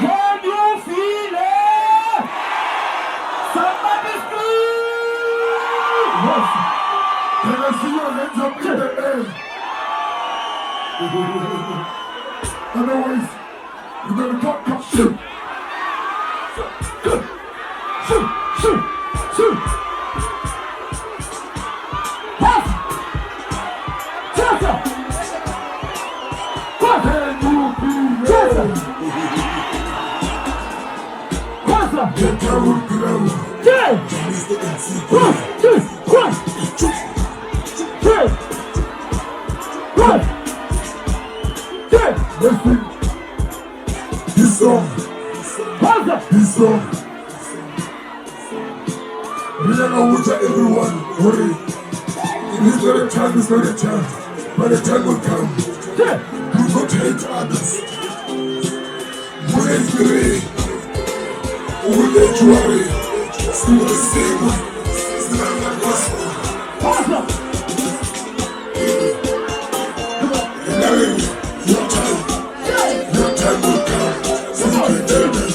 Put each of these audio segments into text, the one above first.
Can you feel it? Somebody scream! Yes. Can I see your hands up in the air? Otherwise, you're gonna come, shoot! Shoot! Pass! Chester! Pass! Chester! Get down, get listen. This song. We don't know which everyone worry. It is not a time, it's not a time. But the time will come. Do not hate others. Praise me. Will they worry? Still the same way. Still the gospel. Your time will come. So you can tell them.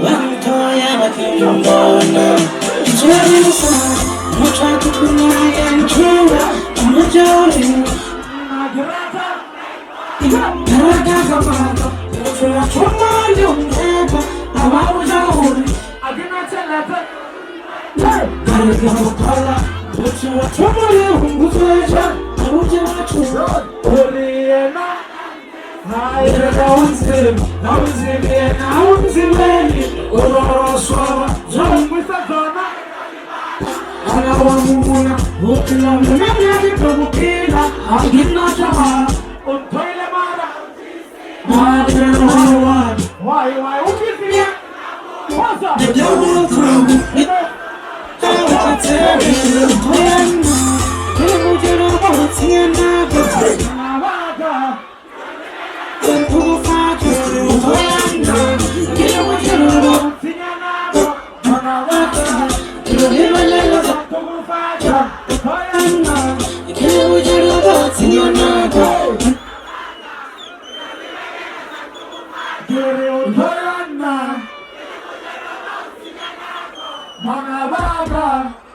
Wantoya bakimbona Jerisa, muchatu kunyaya nchura Mujori Naraka kapata Muchura chuma yungeba Awabuja uri Adina chelata Karika mukala Muchura chuma yunguzweja Awabuja chuma Oriena Mana baba